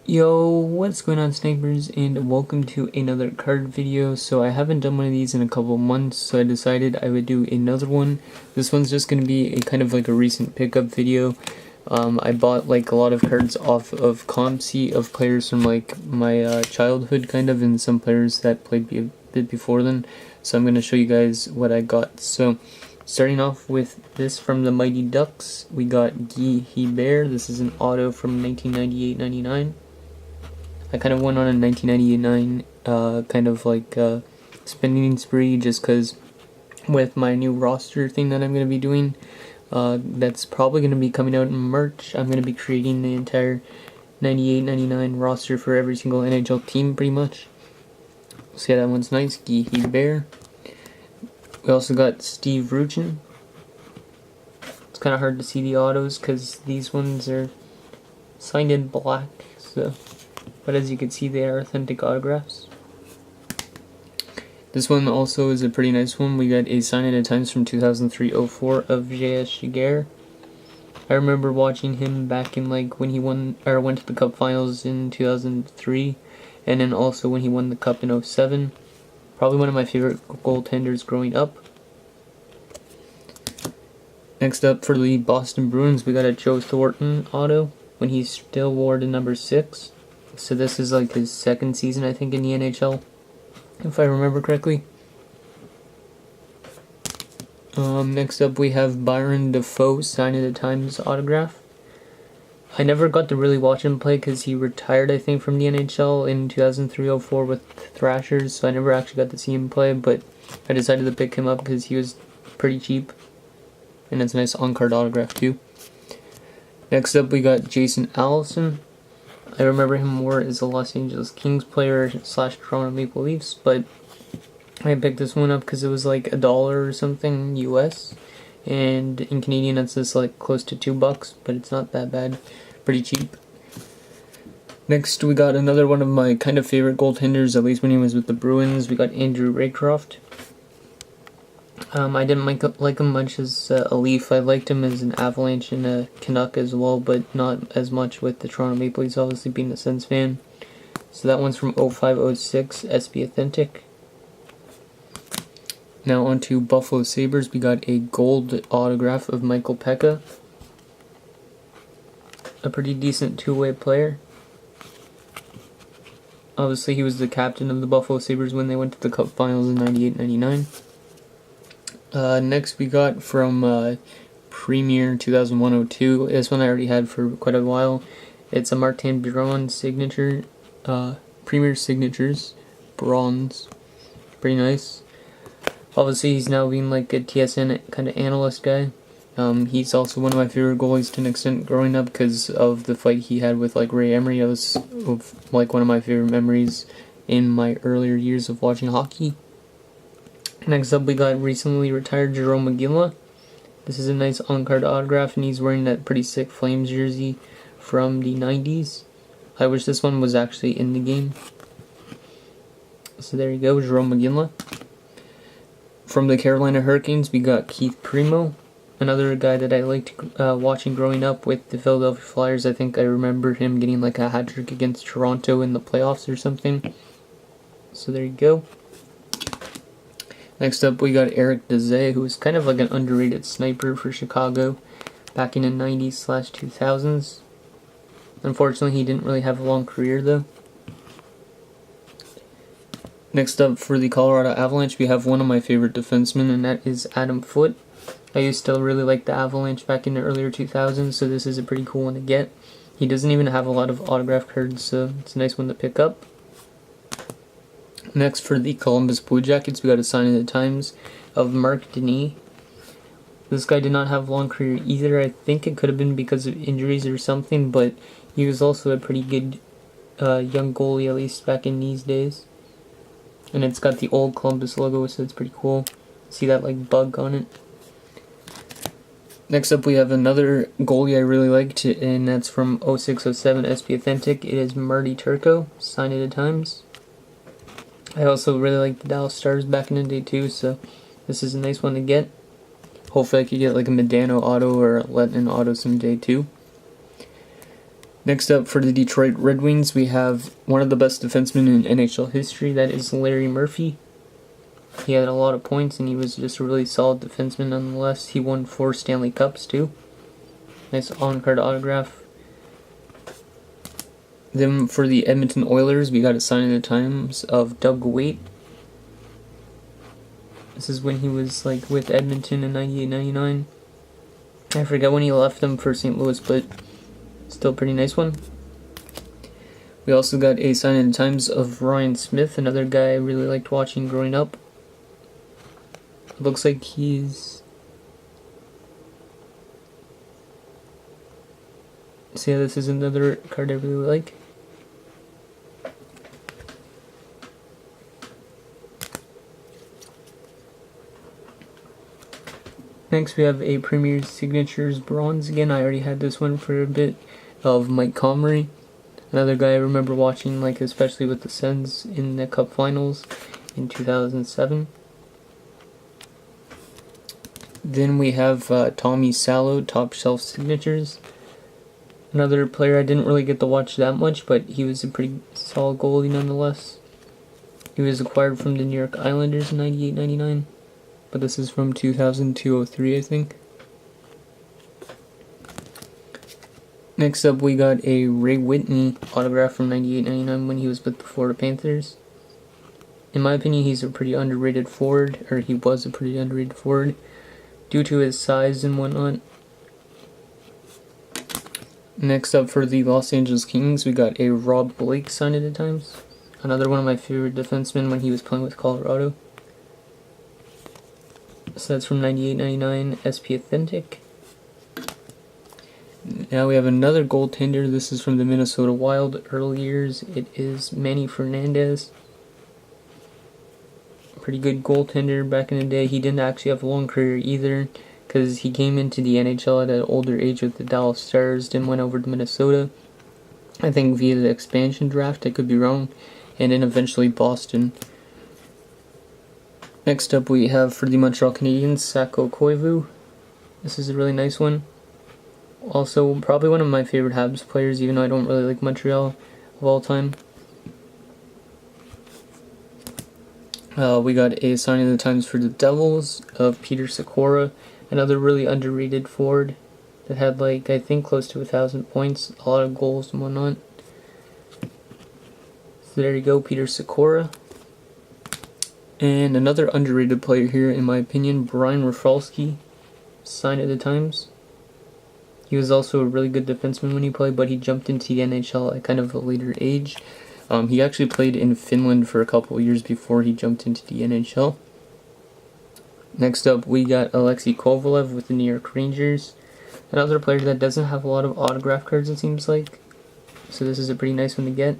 Yo, what's going on, snipers, and welcome to another card video. So I haven't done one of these in a couple months, so I decided I would do another one. This one's just going to be a kind of like a recent pickup video. I bought like a lot of cards off of ComC of players from like my childhood kind of, and some players that played a bit before then. So I'm going to show you guys what I got. So starting off with this from the Mighty Ducks, we got Guy Hebert. This is an auto from 1998-99. I kind of went on a 1999 kind of like spending spree just because with my new roster thing that I'm going to be doing, that's probably going to be coming out in March. I'm going to be creating the entire 98-99 roster for every single NHL team pretty much. So yeah, that one's nice. Guy Hebert. We also got Steve Ruchin. It's kind of hard to see the autos because these ones are signed in black, so... But as you can see, they are authentic autographs. This one also is a pretty nice one. We got a sign at times from 2003-04 of J.S. Giguère. I remember watching him back in like when he went to the Cup Finals in 2003, and then also when he won the Cup in 07. Probably one of my favorite goaltenders growing up. Next up for the Boston Bruins, we got a Joe Thornton auto when he still wore the number 6. So this is like his second season, I think, in the NHL, if I remember correctly. Next up we have Byron Defoe, sign at the Times autograph. I never got to really watch him play because he retired, I think, from the NHL in 2003-04 with Thrashers, so I never actually got to see him play, but I decided to pick him up because he was pretty cheap, and it's a nice on-card autograph too. Next up we got Jason Allison. I remember him more as a Los Angeles Kings player / Toronto Maple Leafs, but I picked this one up because it was like $1 or something US, and in Canadian that's just like close to $2, but it's not that bad, pretty cheap. Next we got another one of my kind of favorite goaltenders, at least when he was with the Bruins. We got Andrew Raycroft. I didn't like him much as a Leaf. I liked him as an Avalanche and a Konac as well, but not as much with the Toronto Maple Leafs, obviously being a Sens fan. So that one's from 05-06, SB Authentic. Now on to Buffalo Sabres. We got a gold autograph of Michael Pekka. A pretty decent two-way player. Obviously he was the captain of the Buffalo Sabres when they went to the Cup Finals in 98-99. Next we got from Premier 2001-02. This one I already had for quite a while. It's a Martin Biron signature, Premier Signatures, bronze. Pretty nice. Obviously he's now being like a TSN kind of analyst guy. He's also one of my favorite goalies to an extent growing up because of the fight he had with like Ray Emery. That was like one of my favorite memories in my earlier years of watching hockey. Next up we got recently retired Jerome McGinley. This is a nice on-card autograph, and he's wearing that pretty sick Flames jersey from the 90s. I wish this one was actually in the game. So there you go, Jerome McGinley. From the Carolina Hurricanes we got Keith Primo, another guy that I liked watching growing up with the Philadelphia Flyers. I think I remember him getting like a hat-trick against Toronto in the playoffs or something. So there you go. Next up we got Eric Dezay, who was kind of like an underrated sniper for Chicago back in the 90s/2000s. Unfortunately he didn't really have a long career though. Next up for the Colorado Avalanche we have one of my favorite defensemen, and that is Adam Foote. I used to really like the Avalanche back in the earlier 2000s, so this is a pretty cool one to get. He doesn't even have a lot of autograph cards, so it's a nice one to pick up. Next for the Columbus Blue Jackets, we got a sign at the Times of Marc Denis. This guy did not have a long career either. I think it could have been because of injuries or something, but he was also a pretty good young goalie, at least back in these days. And it's got the old Columbus logo, so it's pretty cool. See that like bug on it. Next up we have another goalie I really liked, and that's from 06-07 SB Authentic. It is Marty Turco, sign at the Times. I also really liked the Dallas Stars back in the day too, so this is a nice one to get. Hopefully I could get like a Medano auto or a Letton auto someday too. Next up for the Detroit Red Wings, we have one of the best defensemen in NHL history, that is Larry Murphy. He had a lot of points and he was just a really solid defenseman nonetheless. He won 4 Stanley Cups too. Nice on-card autograph. Then for the Edmonton Oilers, we got a sign in the times of Doug Weight. This is when he was like with Edmonton in 98-99. I forget when he left them for St. Louis, but still a pretty nice one. We also got a sign in the times of Ryan Smith, another guy I really liked watching growing up. Looks like he's... So yeah, this is another card I really like. Next we have a Premier Signatures Bronze again. I already had this one for a bit, of Mike Comrie. Another guy I remember watching, like especially with the Sens in the Cup Finals in 2007. Then we have Tommy Salo, Top Shelf Signatures. Another player I didn't really get to watch that much, but he was a pretty solid goalie nonetheless. He was acquired from the New York Islanders in 98-99, but this is from 2002-03, I think. Next up, we got a Ray Whitney autograph from 98-99 when he was with the Florida Panthers. In my opinion, he's a pretty underrated forward, or he was a pretty underrated forward, due to his size and whatnot. Next up for the Los Angeles Kings, we got a Rob Blake sign at the times. Another one of my favorite defensemen when he was playing with Colorado. So that's from 98-99 SP Authentic. Now we have another goaltender. This is from the Minnesota Wild early years. It is Manny Fernandez. Pretty good goaltender back in the day. He didn't actually have a long career either, because he came into the NHL at an older age with the Dallas Stars, then went over to Minnesota, I think via the expansion draft, I could be wrong, and then eventually Boston. Next up we have for the Montreal Canadiens, Sakko Koivu. This is a really nice one. Also, probably one of my favorite Habs players, even though I don't really like Montreal of all time. We got a sign of the times for the Devils of Peter Sikora, another really underrated forward that had like, I think, close to 1,000 points, a lot of goals and whatnot. So there you go, Peter Sikora. And another underrated player here, in my opinion, Brian Rafalski, sign of the times. He was also a really good defenseman when he played, but he jumped into the NHL at kind of a later age. He actually played in Finland for a couple of years before he jumped into the NHL. Next up, we got Alexei Kovalev with the New York Rangers. Another player that doesn't have a lot of autograph cards, it seems like. So this is a pretty nice one to get.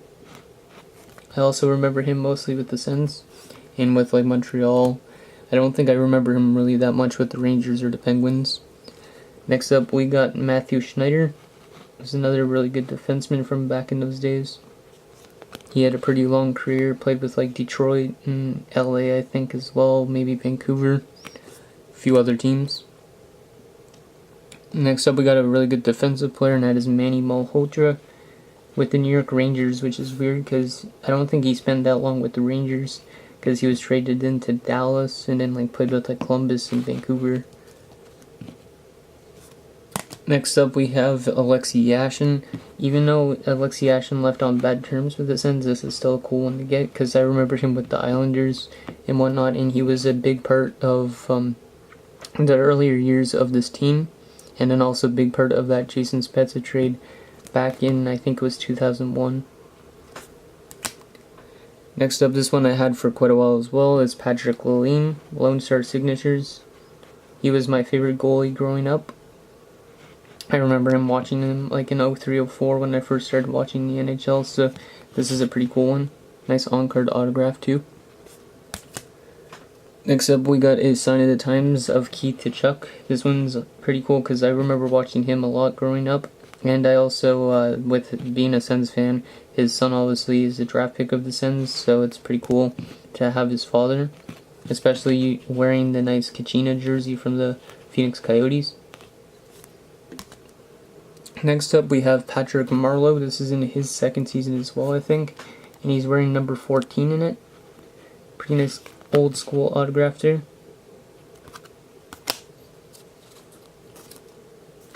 I also remember him mostly with the Sens and with like Montreal. I don't think I remember him really that much with the Rangers or the Penguins. Next up, we got Matthew Schneider. He's another really good defenseman from back in those days. He had a pretty long career, played with like Detroit and LA, I think, as well, maybe Vancouver, a few other teams. Next up, we got a really good defensive player, and that is Manny Malhotra with the New York Rangers, which is weird because I don't think he spent that long with the Rangers, because he was traded into Dallas and then like played with like Columbus and Vancouver. Next up, we have Alexei Yashin. Even though Alexei Yashin left on bad terms with the Sens, this is still a cool one to get, because I remember him with the Islanders and whatnot, and he was a big part of the earlier years of this team, and then also a big part of that Jason Spezza trade back in, I think it was 2001. Next up, this one I had for quite a while as well, is Patrick Lalime, Lone Star Signatures. He was my favorite goalie growing up. I remember him watching him like in 03-04 when I first started watching the NHL, so this is a pretty cool one. Nice on-card autograph too. Next up, we got a sign of the times of Keith Tkachuk. This one's pretty cool because I remember watching him a lot growing up, and I also, with being a Sens fan, his son obviously is a draft pick of the Sens, so it's pretty cool to have his father, especially wearing the nice Kachina jersey from the Phoenix Coyotes. Next up, we have Patrick Marleau. This is in his second season as well, I think. And he's wearing number 14 in it. Pretty nice old school autograph there.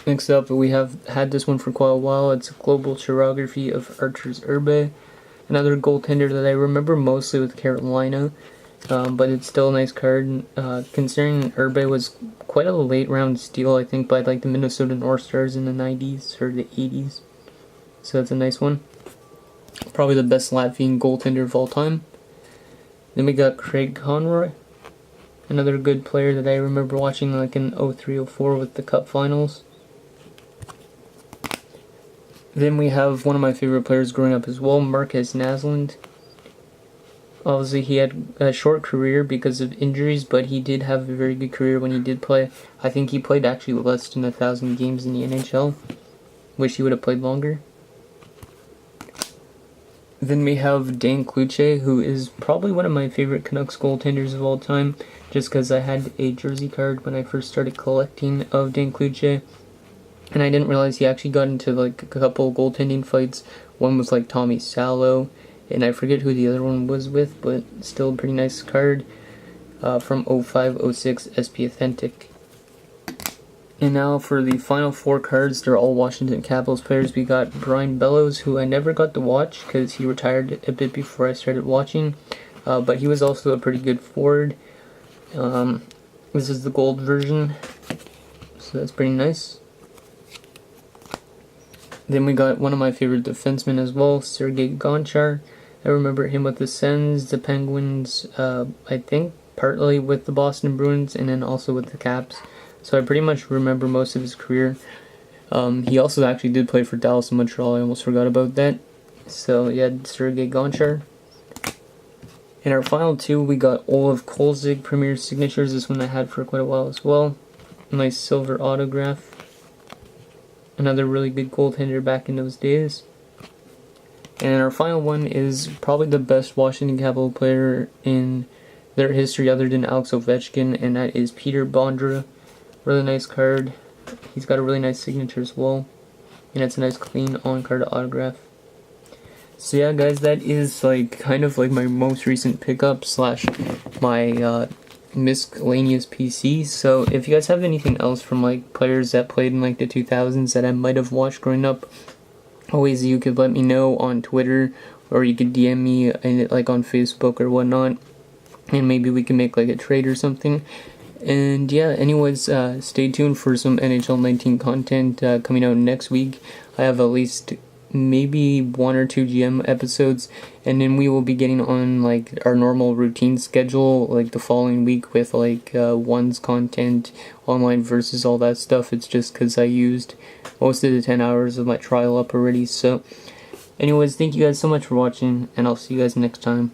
Next up, we have had this one for quite a while. It's a global chirography of Archer's Urbe. Another goaltender that I remember mostly with Carolina. But it's still a nice card, considering Urbe was quite a late round steal, I think, by like the Minnesota North Stars in the 90s or the 80s. So that's a nice one. Probably the best Latvian goaltender of all time. Then we got Craig Conroy, another good player that I remember watching like in 03-04 with the Cup Finals. Then we have one of my favorite players growing up as well, Marcus Naslund. Obviously, he had a short career because of injuries, but he did have a very good career when he did play. I think he played actually less than 1,000 games in the NHL. Wish he would have played longer. Then we have Dan Cloutier, who is probably one of my favorite Canucks goaltenders of all time, just because I had a jersey card when I first started collecting of Dan Cloutier. And I didn't realize he actually got into like a couple goaltending fights. One was like Tommy Salo, and I forget who the other one was with, but still a pretty nice card from 05-06 SP Authentic. And now for the final four cards, they're all Washington Capitals players. We got Brian Bellows, who I never got to watch because he retired a bit before I started watching, but he was also a pretty good forward. This is the gold version, so that's pretty nice. Then we got one of my favorite defensemen as well, Sergei Gonchar. I remember him with the Sens, the Penguins, I think partly with the Boston Bruins, and then also with the Caps. So I pretty much remember most of his career. He also actually did play for Dallas and Montreal. I almost forgot about that. So yeah, Sergei Gonchar. In our final two, we got Olaf Kolzig Premier Signatures. This one I had for quite a while as well. Nice silver autograph. Another really good goaltender back in those days. And our final one is probably the best Washington Capital player in their history other than Alex Ovechkin, and that is Peter Bondra. Really nice card. He's got a really nice signature as well. And it's a nice clean on-card autograph. So yeah guys, that is like kind of like my most recent pickup slash my miscellaneous PC. So if you guys have anything else from like players that played in like the 2000s that I might have watched growing up, always you could let me know on Twitter, or you could DM me like on Facebook or whatnot, and maybe we can make like a trade or something. And yeah, anyways, stay tuned for some NHL 19 content coming out next week. I have at least maybe 1 or 2 GM episodes, and then we will be getting on like our normal routine schedule like the following week with like one's content, online versus all that stuff. It's just because I used most of the 10 hours of my trial up already. So anyways, thank you guys so much for watching, and I'll see you guys next time.